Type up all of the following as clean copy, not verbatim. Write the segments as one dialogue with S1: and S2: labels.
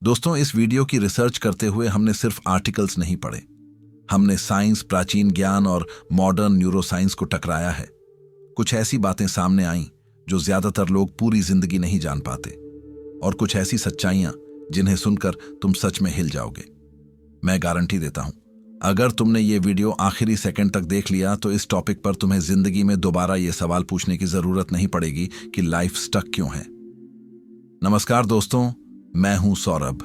S1: दोस्तों, इस वीडियो की रिसर्च करते हुए हमने सिर्फ आर्टिकल्स नहीं पढ़े। हमने साइंस, प्राचीन ज्ञान और मॉडर्न न्यूरोसाइंस को टकराया है। कुछ ऐसी बातें सामने आईं जो ज्यादातर लोग पूरी जिंदगी नहीं जान पाते, और कुछ ऐसी सच्चाइयां जिन्हें सुनकर तुम सच में हिल जाओगे। मैं गारंटी देता हूं, अगर तुमने ये वीडियो आखिरी सेकंड तक देख लिया तो इस टॉपिक पर तुम्हें जिंदगी में दोबारा ये सवाल पूछने की जरूरत नहीं पड़ेगी कि लाइफ स्टक क्यों है। नमस्कार दोस्तों, मैं हूं सौरभ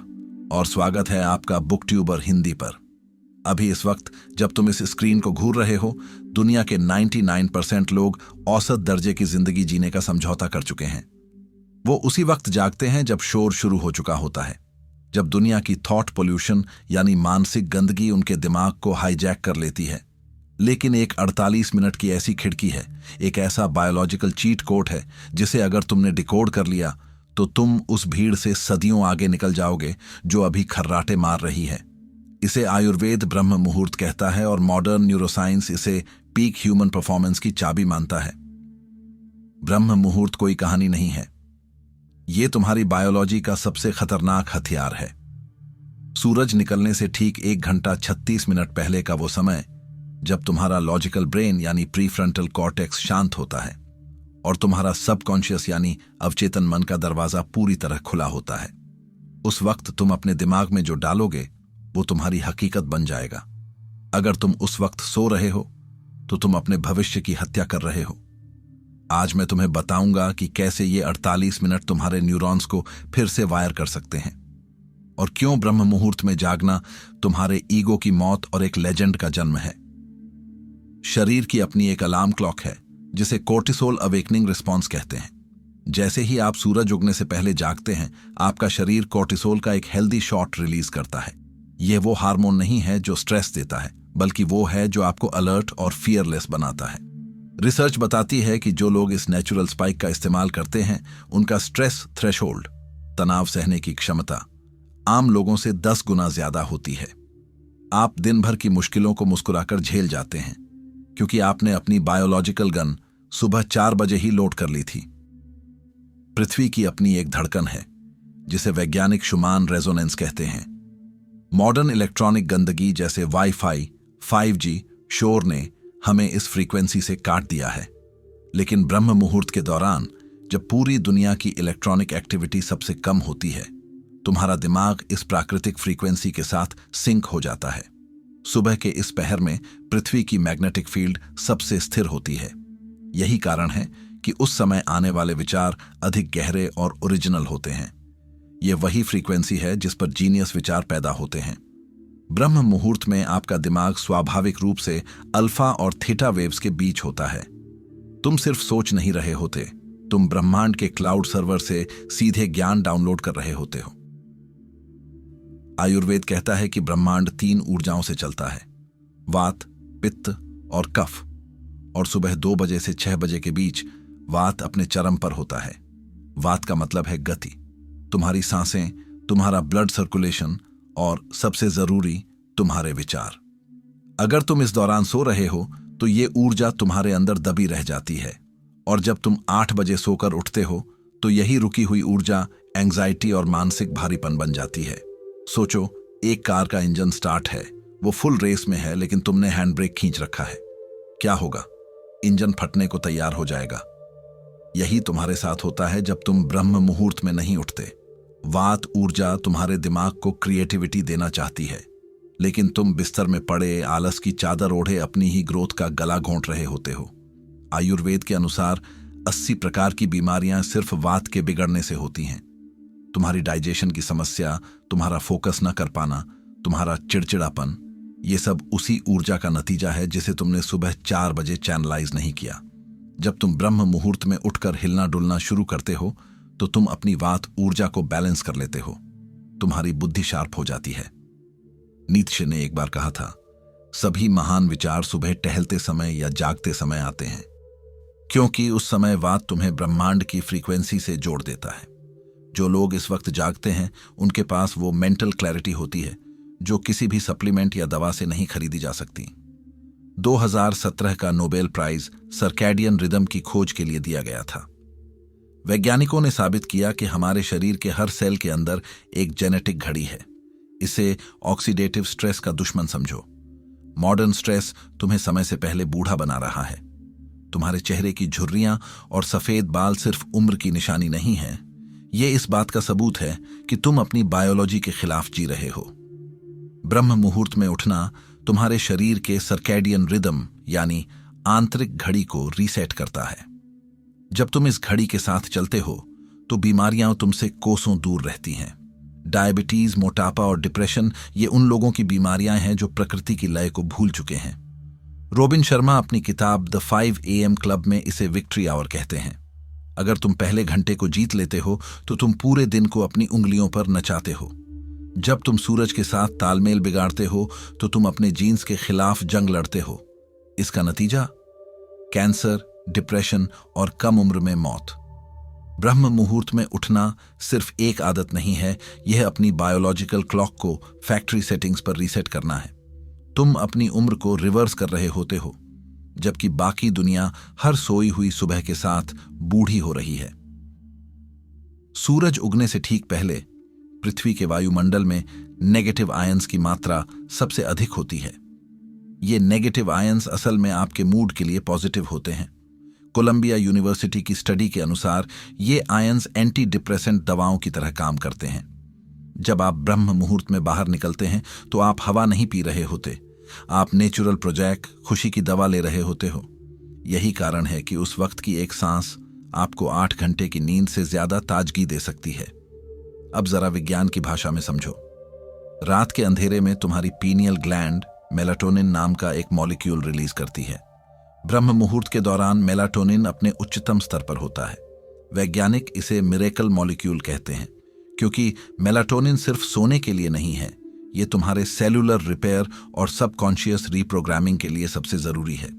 S1: और स्वागत है आपका बुक ट्यूबर हिंदी पर। अभी इस वक्त जब तुम इस स्क्रीन को घूर रहे हो, दुनिया के 99% लोग औसत दर्जे की जिंदगी जीने का समझौता कर चुके हैं। वो उसी वक्त जागते हैं जब शोर शुरू हो चुका होता है, जब दुनिया की थॉट पोल्यूशन यानी मानसिक गंदगी उनके दिमाग को हाईजैक कर लेती है। लेकिन एक 48 मिनट की ऐसी खिड़की है, एक ऐसा बायोलॉजिकल चीट कोड है जिसे अगर तुमने डिकोड कर लिया तो तुम उस भीड़ से सदियों आगे निकल जाओगे जो अभी खर्राटे मार रही है। इसे आयुर्वेद ब्रह्म मुहूर्त कहता है और मॉडर्न न्यूरोसाइंस इसे पीक ह्यूमन परफॉर्मेंस की चाबी मानता है। ब्रह्म मुहूर्त कोई कहानी नहीं है, ये तुम्हारी बायोलॉजी का सबसे खतरनाक हथियार है। सूरज निकलने से ठीक 1 घंटा 36 मिनट पहले का वो समय जब तुम्हारा लॉजिकल ब्रेन यानी प्रीफ्रंटल कॉर्टेक्स शांत होता है और तुम्हारा सबकॉन्शियस यानी अवचेतन मन का दरवाजा पूरी तरह खुला होता है। उस वक्त तुम अपने दिमाग में जो डालोगे वो तुम्हारी हकीकत बन जाएगा। अगर तुम उस वक्त सो रहे हो तो तुम अपने भविष्य की हत्या कर रहे हो। आज मैं तुम्हें बताऊंगा कि कैसे ये 48 मिनट तुम्हारे न्यूरॉन्स को फिर से वायर कर सकते हैं, और क्यों ब्रह्म मुहूर्त में जागना तुम्हारे ईगो की मौत और एक लेजेंड का जन्म है। शरीर की अपनी एक अलार्म क्लॉक है जिसे कोर्टिसोल अवेकनिंग रिस्पॉन्स कहते हैं। जैसे ही आप सूरज उगने से पहले जागते हैं, आपका शरीर कोर्टिसोल का एक हेल्दी शॉट रिलीज करता है। यह वो हार्मोन नहीं है जो स्ट्रेस देता है, बल्कि वो है जो आपको अलर्ट और फियरलेस बनाता है। रिसर्च बताती है कि जो लोग इस नेचुरल स्पाइक का इस्तेमाल करते हैं, उनका स्ट्रेस थ्रेशोल्ड, तनाव सहने की क्षमता, आम लोगों से 10 गुना ज्यादा होती है। आप दिन भर की मुश्किलों को मुस्कुराकर झेल जाते हैं क्योंकि आपने अपनी बायोलॉजिकल गन सुबह 4 बजे ही लोड कर ली थी। पृथ्वी की अपनी एक धड़कन है जिसे वैज्ञानिक शुमान रेजोनेंस कहते हैं। मॉडर्न इलेक्ट्रॉनिक गंदगी जैसे वाईफाई, 5G शोर ने हमें इस फ्रीक्वेंसी से काट दिया है। लेकिन ब्रह्म मुहूर्त के दौरान, जब पूरी दुनिया की इलेक्ट्रॉनिक एक्टिविटी सबसे कम होती है, तुम्हारा दिमाग इस प्राकृतिक फ्रीक्वेंसी के साथ सिंक हो जाता है। सुबह के इस पहर में पृथ्वी की मैग्नेटिक फील्ड सबसे स्थिर होती है। यही कारण है कि उस समय आने वाले विचार अधिक गहरे और ओरिजिनल होते हैं। यह वही फ्रीक्वेंसी है जिस पर जीनियस विचार पैदा होते हैं। ब्रह्म मुहूर्त में आपका दिमाग स्वाभाविक रूप से अल्फा और थीटा वेव्स के बीच होता है। तुम सिर्फ सोच नहीं रहे होते, तुम ब्रह्मांड के क्लाउड सर्वर से सीधे ज्ञान डाउनलोड कर रहे होते हो। आयुर्वेद कहता है कि ब्रह्मांड 3 ऊर्जाओं से चलता है, वात, पित्त और कफ, और सुबह 2 बजे से 6 बजे के बीच वात अपने चरम पर होता है। वात का मतलब है गति, तुम्हारी सांसें, तुम्हारा ब्लड सर्कुलेशन और सबसे जरूरी तुम्हारे विचार। अगर तुम इस दौरान सो रहे हो तो ये ऊर्जा तुम्हारे अंदर दबी रह जाती है, और जब तुम 8 बजे सोकर उठते हो तो यही रुकी हुई ऊर्जा एंग्जाइटी और मानसिक भारीपन बन जाती है। सोचो, एक कार का इंजन स्टार्ट है, वो फुल रेस में है, लेकिन तुमने हैंड ब्रेक खींच रखा है। क्या होगा? इंजन फटने को तैयार हो जाएगा। यही तुम्हारे साथ होता है जब तुम ब्रह्म मुहूर्त में नहीं उठते। वात ऊर्जा तुम्हारे दिमाग को क्रिएटिविटी देना चाहती है, लेकिन तुम बिस्तर में पड़े आलस की चादर ओढ़े अपनी ही ग्रोथ का गला घोंट रहे होते हो। आयुर्वेद के अनुसार 80 प्रकार की बीमारियां सिर्फ वात के बिगड़ने से होती हैं। तुम्हारी डाइजेशन की समस्या, तुम्हारा फोकस न कर पाना, तुम्हारा चिड़चिड़ापन, ये सब उसी ऊर्जा का नतीजा है जिसे तुमने सुबह 4 बजे चैनलाइज नहीं किया। जब तुम ब्रह्म मुहूर्त में उठकर हिलना डुलना शुरू करते हो तो तुम अपनी वात ऊर्जा को बैलेंस कर लेते हो। तुम्हारी बुद्धि शार्प हो जाती है। नीत्शे ने एक बार कहा था, सभी महान विचार सुबह टहलते समय या जागते समय आते हैं, क्योंकि उस समय वात तुम्हें ब्रह्मांड की फ्रीक्वेंसी से जोड़ देता है। जो लोग इस वक्त जागते हैं उनके पास वो मेंटल क्लैरिटी होती है जो किसी भी सप्लीमेंट या दवा से नहीं खरीदी जा सकती। 2017 का नोबेल प्राइज सर्कैडियन रिदम की खोज के लिए दिया गया था। वैज्ञानिकों ने साबित किया कि हमारे शरीर के हर सेल के अंदर एक जेनेटिक घड़ी है। इसे ऑक्सीडेटिव स्ट्रेस का दुश्मन समझो। मॉडर्न स्ट्रेस तुम्हें समय से पहले बूढ़ा बना रहा है। तुम्हारे चेहरे की झुर्रियां और सफेद बाल सिर्फ उम्र की निशानी नहीं है, ये इस बात का सबूत है कि तुम अपनी बायोलॉजी के खिलाफ जी रहे हो। ब्रह्म मुहूर्त में उठना तुम्हारे शरीर के सर्कैडियन रिदम यानी आंतरिक घड़ी को रीसेट करता है। जब तुम इस घड़ी के साथ चलते हो तो बीमारियां तुमसे कोसों दूर रहती हैं। डायबिटीज, मोटापा और डिप्रेशन ये उन लोगों की बीमारियां हैं जो प्रकृति की लय को भूल चुके हैं। रोबिन शर्मा अपनी किताब द 5 AM क्लब में इसे विक्ट्री आवर कहते हैं। अगर तुम पहले घंटे को जीत लेते हो तो तुम पूरे दिन को अपनी उंगलियों पर नचाते हो। जब तुम सूरज के साथ तालमेल बिगाड़ते हो तो तुम अपने जीन्स के खिलाफ जंग लड़ते हो। इसका नतीजा कैंसर, डिप्रेशन और कम उम्र में मौत। ब्रह्म मुहूर्त में उठना सिर्फ एक आदत नहीं है, यह अपनी बायोलॉजिकल क्लॉक को फैक्ट्री सेटिंग्स पर रीसेट करना है। तुम अपनी उम्र को रिवर्स कर रहे होते हो, जबकि बाकी दुनिया हर सोई हुई सुबह के साथ बूढ़ी हो रही है। सूरज उगने से ठीक पहले पृथ्वी के वायुमंडल में नेगेटिव आयंस की मात्रा सबसे अधिक होती है। ये नेगेटिव आयंस असल में आपके मूड के लिए पॉजिटिव होते हैं। कोलंबिया यूनिवर्सिटी की स्टडी के अनुसार ये आयंस एंटी डिप्रेसेंट दवाओं की तरह काम करते हैं। जब आप ब्रह्म मुहूर्त में बाहर निकलते हैं तो आप हवा नहीं पी रहे होते, आप नेचुरल प्रोजेक्ट खुशी की दवा ले रहे होते हो। यही कारण है कि उस वक्त की एक सांस आपको 8 घंटे की नींद से ज्यादा ताजगी दे सकती है। अब जरा विज्ञान की भाषा में समझो। रात के अंधेरे में तुम्हारी पीनियल ग्लैंड मेलाटोनिन नाम का एक मॉलिक्यूल रिलीज करती है। ब्रह्म मुहूर्त के दौरान मेलाटोनिन अपने उच्चतम स्तर पर होता है। वैज्ञानिक इसे मिरेकल मॉलिक्यूल कहते हैं, क्योंकि मेलाटोनिन सिर्फ सोने के लिए नहीं है, ये तुम्हारे सेलुलर रिपेयर और सबकॉन्शियस रीप्रोग्रामिंग के लिए सबसे जरूरी है।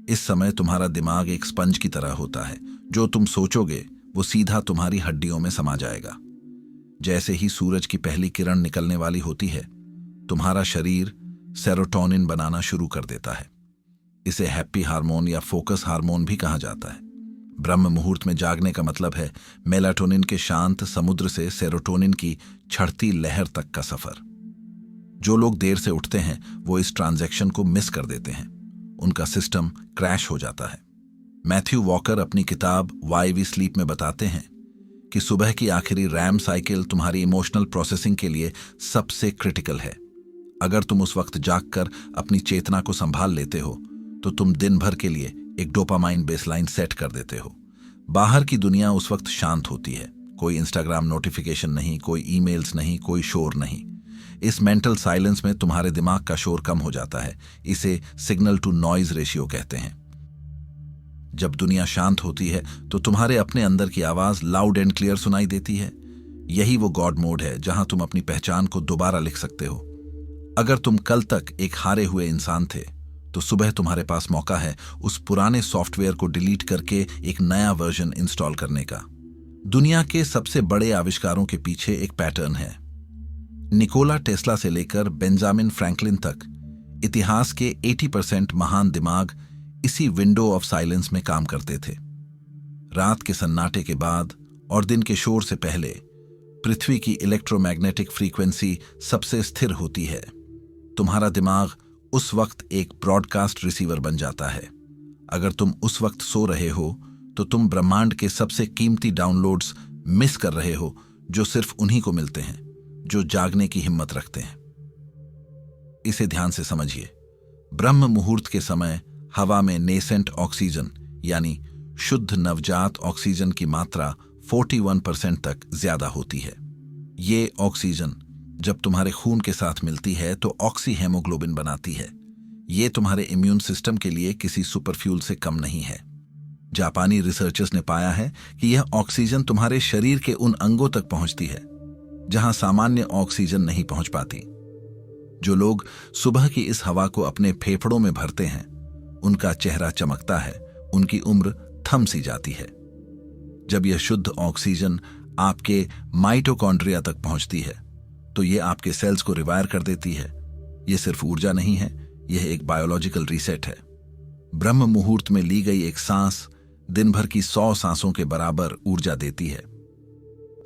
S1: इस समय तुम्हारा दिमाग एक स्पंज की तरह होता है, जो तुम सोचोगे वो सीधा तुम्हारी हड्डियों में समा जाएगा। जैसे ही सूरज की पहली किरण निकलने वाली होती है, तुम्हारा शरीर सेरोटोनिन बनाना शुरू कर देता है। इसे हैप्पी हार्मोन या फोकस हार्मोन भी कहा जाता है। ब्रह्म मुहूर्त में जागने का मतलब है मेलाटोनिन के शांत समुद्र से सेरोटोनिन की छड़ती लहर तक का सफर। जो लोग देर से उठते हैं वो इस ट्रांजैक्शन को मिस कर देते हैं, उनका सिस्टम क्रैश हो जाता है। मैथ्यू वॉकर अपनी किताब वाई वी स्लीप में बताते हैं कि सुबह की आखिरी रैम साइकिल तुम्हारी इमोशनल प्रोसेसिंग के लिए सबसे क्रिटिकल है। अगर तुम उस वक्त जागकर अपनी चेतना को संभाल लेते हो तो तुम दिन भर के लिए एक डोपामाइन बेसलाइन सेट कर देते हो। बाहर की दुनिया उस वक्त शांत होती है, कोई इंस्टाग्राम नोटिफिकेशन नहीं, कोई ईमेल्स नहीं, कोई शोर नहीं। इस मेंटल साइलेंस में तुम्हारे दिमाग का शोर कम हो जाता है। इसे सिग्नल टू नॉइज रेशियो कहते हैं। जब दुनिया शांत होती है तो तुम्हारे अपने अंदर की आवाज लाउड एंड क्लियर सुनाई देती है। यही वो गॉड मोड है जहां तुम अपनी पहचान को दोबारा लिख सकते हो। अगर तुम कल तक एक हारे हुए इंसान थे तो सुबह तुम्हारे पास मौका है उस पुराने सॉफ्टवेयर को डिलीट करके एक नया वर्जन इंस्टॉल करने का। दुनिया के सबसे बड़े आविष्कारों के पीछे एक पैटर्न है। निकोला टेस्ला से लेकर बेंजामिन फ्रैंकलिन तक इतिहास के 80% महान दिमाग इसी विंडो ऑफ साइलेंस में काम करते थे। रात के सन्नाटे के बाद और दिन के शोर से पहले पृथ्वी की इलेक्ट्रोमैग्नेटिक फ्रीक्वेंसी सबसे स्थिर होती है। तुम्हारा दिमाग उस वक्त एक ब्रॉडकास्ट रिसीवर बन जाता है। अगर तुम उस वक्त सो रहे हो तो तुम ब्रह्मांड के सबसे कीमती डाउनलोड्स मिस कर रहे हो, जो सिर्फ उन्हीं को मिलते हैं जो जागने की हिम्मत रखते हैं। इसे ध्यान से समझिए। ब्रह्म मुहूर्त के समय हवा में नेसेंट ऑक्सीजन यानी शुद्ध नवजात ऑक्सीजन की मात्रा 41% तक ज्यादा होती है। ये ऑक्सीजन जब तुम्हारे खून के साथ मिलती है तो ऑक्सी हेमोग्लोबिन बनाती है। ये तुम्हारे इम्यून सिस्टम के लिए किसी सुपरफ्यूल से कम नहीं है। जापानी रिसर्चर्स ने पाया है कि यह ऑक्सीजन तुम्हारे शरीर के उन अंगों तक पहुंचती है जहां सामान्य ऑक्सीजन नहीं पहुंच पाती। जो लोग सुबह की इस हवा को अपने फेफड़ों में भरते हैं, उनका चेहरा चमकता है, उनकी उम्र थम सी जाती है। जब यह शुद्ध ऑक्सीजन आपके माइटोकॉन्ड्रिया तक पहुंचती है तो यह आपके सेल्स को रिवायर कर देती है। यह सिर्फ ऊर्जा नहीं है, यह एक बायोलॉजिकल रीसेट है। ब्रह्म मुहूर्त में ली गई एक सांस दिन भर की 100 सांसों के बराबर ऊर्जा देती है।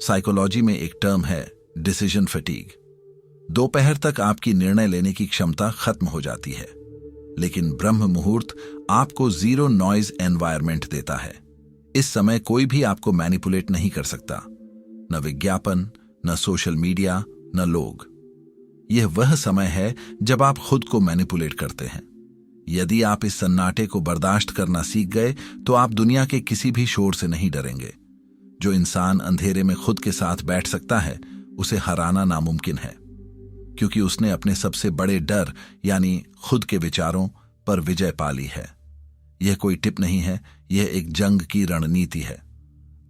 S1: साइकोलॉजी में एक टर्म है डिसीजन फटीग। दोपहर तक आपकी निर्णय लेने की क्षमता खत्म हो जाती है, लेकिन ब्रह्म मुहूर्त आपको जीरो नॉइज एनवायरनमेंट देता है। इस समय कोई भी आपको मैनिपुलेट नहीं कर सकता, न विज्ञापन, न सोशल मीडिया, न लोग। यह वह समय है जब आप खुद को मैनिपुलेट करते हैं। यदि आप इस सन्नाटे को बर्दाश्त करना सीख गए तो आप दुनिया के किसी भी शोर से नहीं डरेंगे। जो इंसान अंधेरे में खुद के साथ बैठ सकता है, उसे हराना नामुमकिन है, क्योंकि उसने अपने सबसे बड़े डर यानी खुद के विचारों पर विजय पा ली है। यह कोई टिप नहीं है, यह एक जंग की रणनीति है।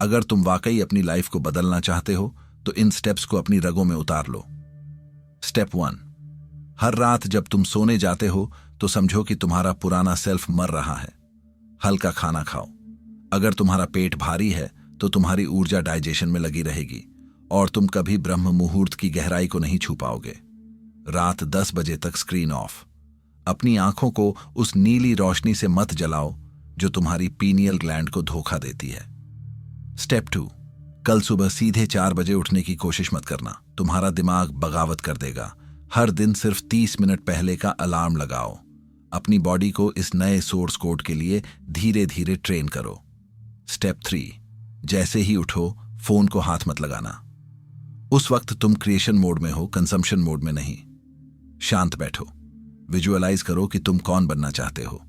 S1: अगर तुम वाकई अपनी लाइफ को बदलना चाहते हो तो इन स्टेप्स को अपनी रगों में उतार लो। स्टेप 1, हर रात जब तुम सोने जाते हो तो समझो कि तुम्हारा पुराना सेल्फ मर रहा है। हल्का खाना खाओ। अगर तुम्हारा पेट भारी है तो तुम्हारी ऊर्जा डाइजेशन में लगी रहेगी और तुम कभी ब्रह्म मुहूर्त की गहराई को नहीं छू पाओगे। रात 10 बजे तक स्क्रीन ऑफ। अपनी आंखों को उस नीली रोशनी से मत जलाओ जो तुम्हारी पीनियल ग्लैंड को धोखा देती है। स्टेप 2, कल सुबह सीधे 4 बजे उठने की कोशिश मत करना। तुम्हारा दिमाग बगावत कर देगा। हर दिन सिर्फ 30 मिनट पहले का अलार्म लगाओ। अपनी बॉडी को इस नए सोर्स कोड के लिए धीरे धीरे ट्रेन करो। स्टेप 3, जैसे ही उठो फोन को हाथ मत लगाना। उस वक्त तुम क्रिएशन मोड में हो, कंजम्पशन मोड में नहीं। शांत बैठो। विजुअलाइज करो कि तुम कौन बनना चाहते हो।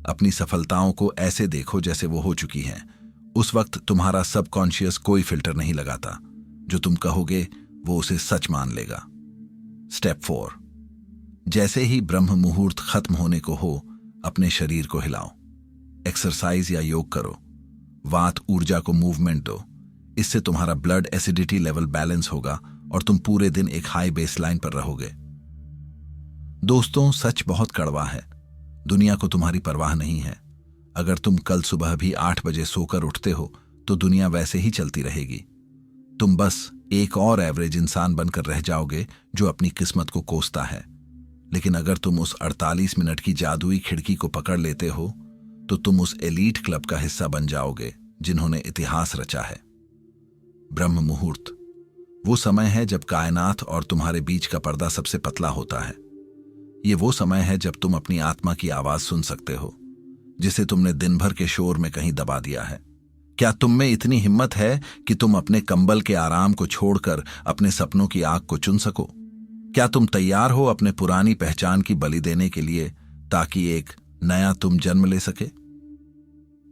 S1: अपनी सफलताओं को ऐसे देखो जैसे वो हो चुकी हैं। उस वक्त तुम्हारा सबकॉन्शियस कोई फिल्टर नहीं लगाता। जो तुम कहोगे वो उसे सच मान लेगा। स्टेप 4, जैसे ही ब्रह्म मुहूर्त खत्म होने को हो, अपने शरीर को हिलाओ। एक्सरसाइज या योग करो। वात ऊर्जा को मूवमेंट दो। इससे तुम्हारा ब्लड एसिडिटी लेवल बैलेंस होगा और तुम पूरे दिन एक हाई बेसलाइन पर रहोगे। दोस्तों, सच बहुत कड़वा है। दुनिया को तुम्हारी परवाह नहीं है। अगर तुम कल सुबह भी 8 बजे सोकर उठते हो तो दुनिया वैसे ही चलती रहेगी। तुम बस एक और एवरेज इंसान बनकर रह जाओगे जो अपनी किस्मत को कोसता है। लेकिन अगर तुम उस 48 मिनट की जादुई खिड़की को पकड़ लेते हो तो तुम उस एलीट क्लब का हिस्सा बन जाओगे जिन्होंने इतिहास रचा है। ब्रह्म मुहूर्त वो समय है जब कायनात और तुम्हारे बीच का पर्दा सबसे पतला होता है। ये वो समय है जब तुम अपनी आत्मा की आवाज सुन सकते हो, जिसे तुमने दिन भर के शोर में कहीं दबा दिया है। क्या तुम में इतनी हिम्मत है कि तुम अपने कंबल के आराम को छोड़कर अपने सपनों की आग को चुन सको? क्या तुम तैयार हो अपने पुरानी पहचान की बलि देने के लिए ताकि एक नया तुम जन्म ले सके?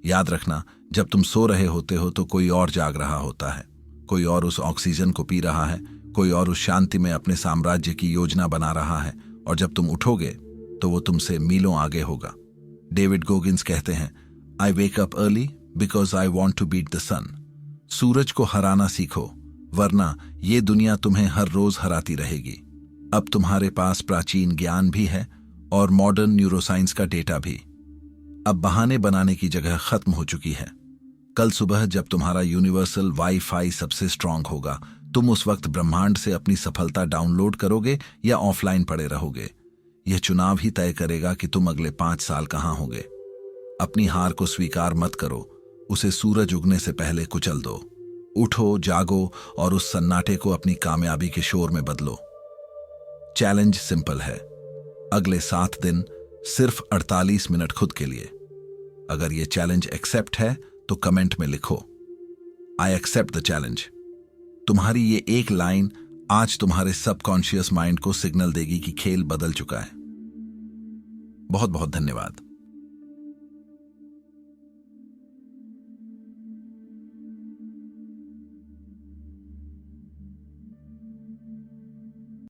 S1: याद रखना, जब तुम सो रहे होते हो तो कोई और जाग रहा होता है। कोई और उस ऑक्सीजन को पी रहा है, कोई और उस शांति में अपने साम्राज्य की योजना बना रहा है, और जब तुम उठोगे तो वो तुमसे मीलों आगे होगा। डेविड गोगिंस कहते हैं, I wake up early because I want to beat the sun. सूरज को हराना सीखो, वरना ये दुनिया तुम्हें हर रोज हराती रहेगी। अब तुम्हारे पास प्राचीन ज्ञान भी है और मॉडर्न न्यूरोसाइंस का डेटा भी। अब बहाने बनाने की जगह खत्म हो चुकी है। कल सुबह जब तुम्हारा यूनिवर्सल वाईफाई सबसे स्ट्रांग होगा, तुम उस वक्त ब्रह्मांड से अपनी सफलता डाउनलोड करोगे या ऑफलाइन पड़े रहोगे। यह चुनाव ही तय करेगा कि तुम अगले 5 साल कहां होगे। अपनी हार को स्वीकार मत करो, उसे सूरज उगने से पहले कुचल दो। उठो, जागो और उस सन्नाटे को अपनी कामयाबी के शोर में बदलो। चैलेंज सिंपल है, अगले 7 दिन सिर्फ 48 मिनट खुद के लिए। अगर यह चैलेंज एक्सेप्ट है तो कमेंट में लिखो, आई एक्सेप्ट द चैलेंज। तुम्हारी ये एक लाइन आज तुम्हारे सबकॉन्शियस माइंड को सिग्नल देगी कि खेल बदल चुका है। बहुत बहुत धन्यवाद।